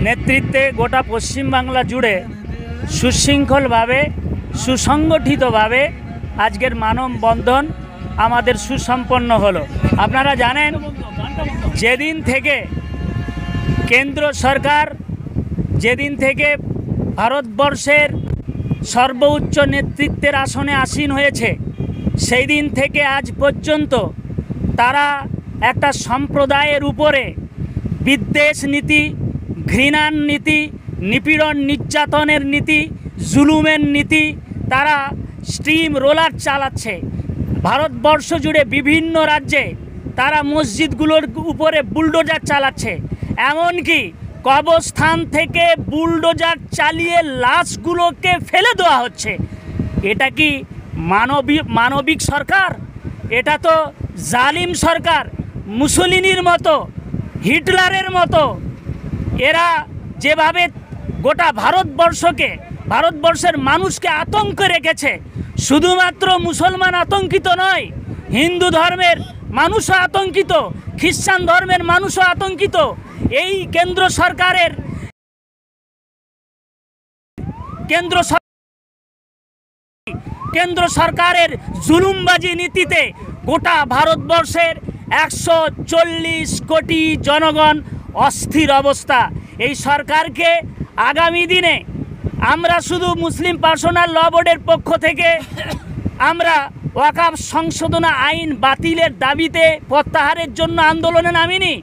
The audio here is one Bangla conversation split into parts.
নেতৃত্বে গোটা পশ্চিমবাংলা জুড়ে সুশৃঙ্খলভাবে সুসংগঠিতভাবে আজকের মানববন্ধন আমাদের সুসম্পন্ন হলো। আপনারা জানেন, যেদিন থেকে কেন্দ্র সরকার ভারতবর্ষের সর্বোচ্চ নেতৃত্বের আসনে আসীন হয়েছে, সেই দিন থেকে আজ পর্যন্ত তারা একটা সম্প্রদায়ের উপরে বিদ্বেষ নীতি, ঘৃণার নীতি, নিপীড়ন নির্যাতনের নীতি, জুলুমের নীতি তারা স্টিম রোলার চালাচ্ছে। ভারতবর্ষ জুড়ে বিভিন্ন রাজ্যে তারা মসজিদগুলোর উপরে বুলডোজার চালাচ্ছে, এমনকি কবরস্থান থেকে বুলডোজার চালিয়ে লাশগুলোকে ফেলে দেওয়া হচ্ছে। এটা কি মানবিক সরকার? এটা তো জালিম সরকার, মুসলিনির মতো, হিটলারের মতো। এরা যেভাবে গোটা ভারতবর্ষের মানুষকে আতঙ্কে রেখেছে, শুধুমাত্র মুসলমান আতঙ্কিত নয়, হিন্দু ধর্মের মানুষও আতঙ্কিত, খ্রিস্টান ধর্মের মানুষও আতঙ্কিত। এই কেন্দ্র সরকারের জুলুমবাজি নীতিতে গোটা ভারতবর্ষের 140 কোটি জনগণ অস্থির অবস্থা। এই সরকারকে আগামী দিনে আমরা শুধু মুসলিম পার্সোনাল ল বোর্ডের পক্ষ থেকে আমরা ওয়াকফ সংশোধনা আইন বাতিলের দাবিতে প্রত্যাহারের জন্য আন্দোলনে নামিনি।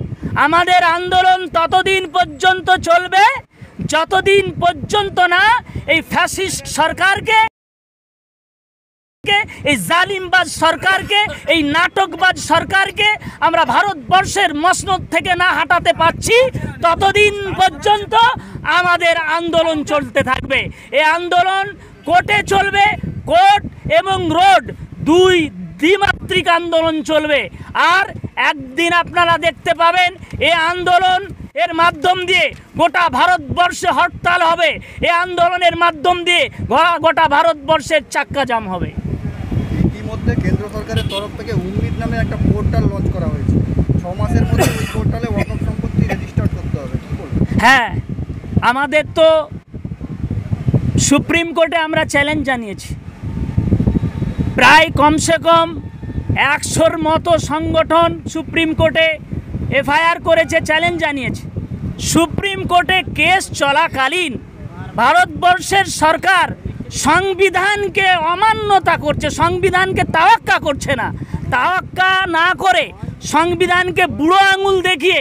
আমাদের আন্দোলন ততদিন পর্যন্ত চলবে যতদিন পর্যন্ত না এই ফ্যাসিস্ট সরকারকে, এই জালিমবাজ সরকারকে, এই নাটকবাজ সরকারকে আমরা ভারতবর্ষের মসনদ থেকে না হাঁটাতে পারছি, ততদিন পর্যন্ত আমাদের আন্দোলন চলতে থাকবে। এই আন্দোলন কোর্টে চলবে, কোর্ট এবং রোড দুই দ্বিমাত্রিক আন্দোলন চলবে। আর একদিন আপনারা দেখতে পাবেন এই আন্দোলন এর মাধ্যম দিয়ে গোটা ভারতবর্ষে হরতাল হবে, এই আন্দোলনের মাধ্যম দিয়ে গোটা ভারতবর্ষের চাক্কা জাম হবে। ইতিমধ্যে কেন্দ্র সরকারের তরফ থেকে উম্মিদ নামে একটা পোর্টাল লঞ্চ করা হয়েছে। 6 মাসের মধ্যে ওই পোর্টালে ওয়াকফ সম্পত্তি রেজিস্টার করতে হবে। কি বলবেন? হ্যাঁ, আমাদের তো সুপ্রিম কোর্টে আমরা চ্যালেঞ্জ জানিয়েছি। প্রায় কমসে কম 100-র মতো সংগঠন সুপ্রিম কোর্টে এফআইআর করেছে, চ্যালেঞ্জ জানিয়েছে। সুপ্রিম কোর্টে কেস চলাকালীন ভারতবর্ষের সরকার সংবিধানকে অমান্যতা করছে, সংবিধানকে তাওয়াক্কা করছে না। তাওয়াক্কা না করে সংবিধানকে বুড়ো আঙুল দেখিয়ে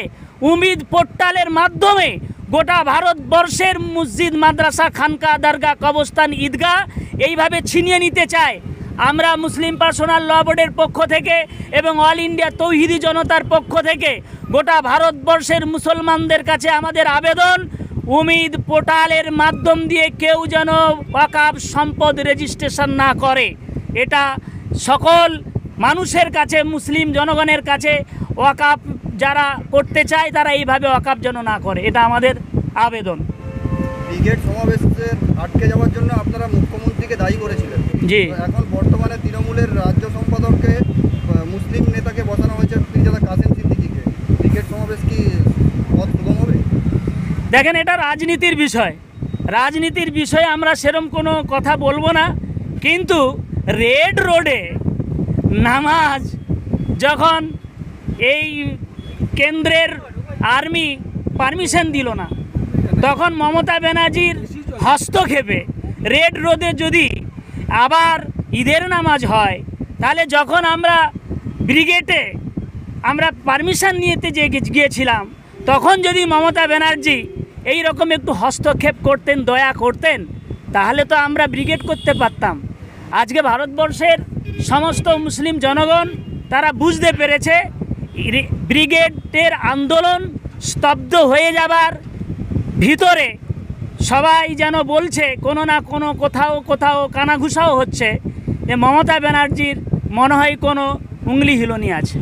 উম্মিদ পোর্টালের মাধ্যমে গোটা ভারতবর্ষের মসজিদ, মাদ্রাসা, খানকা, দরগা, কবরস্থান, ঈদগাহ এইভাবে ছিনিয়ে নিতে চায়। আমরা মুসলিম পার্সোনাল ল বোর্ডের পক্ষ থেকে এবং অল ইন্ডিয়া তৌহিদি জনতার পক্ষ থেকে গোটা ভারতবর্ষের মুসলমানদের কাছে আমাদের আবেদন, উম্মিদ পোর্টালের মাধ্যম দিয়ে কেউ যেন ওয়াকফ সম্পদ রেজিস্ট্রেশন না করে। এটা সকল মানুষের কাছে, মুসলিম জনগণের কাছে ওয়াকফ যারা করতে চায় তারা এইভাবে ওয়াকফ যেন না করে, এটা আমাদের আবেদন। ব্রিগেড সমাবেশে আটকে যাওয়ার জন্য আপনারা মুখ্যমন্ত্রীকে দায়ী করেছিলেন। জি, এখন বর্তমানে তৃণমূলের রাজ্য সম্পাদককে, মুসলিম নেতাকে বসানো হয়েছে, পীরজাদা কাসেম সিদ্দিকীকে। ব্রিগেড সমাবেশ কি পথ সুগম হবে? দেখেন, এটা রাজনীতির বিষয়। রাজনীতির বিষয়ে আমরা সেরকম কোনো কথা বলবো না, কিন্তু রেড রোডে নামাজ যখন এই কেন্দ্রের আর্মি পারমিশন দিল না, তখন মমতা ব্যানার্জির হস্তক্ষেপে রেড রোডে যদি আবার ঈদের নামাজ হয়, তাহলে যখন আমরা ব্রিগেডে আমরা পারমিশন নিতে গিয়েছিলাম, তখন যদি মমতা ব্যানার্জি এই রকম একটু হস্তক্ষেপ করতেন, দয়া করতেন, তাহলে তো আমরা ব্রিগেড করতে পারতাম। আজকে ভারতবর্ষের সমস্ত মুসলিম জনগণ তারা বুঝতে পেরেছে ব্রিগেডের আন্দোলন স্তব্ধ হয়ে যাবার ভিতরে সবাই যেন বলছে কোনো না কোনো কোথাও কানাঘুষাও হচ্ছে যে মমতা ব্যানার্জির মনে হয় কোনো উংলি হিলনি আছে।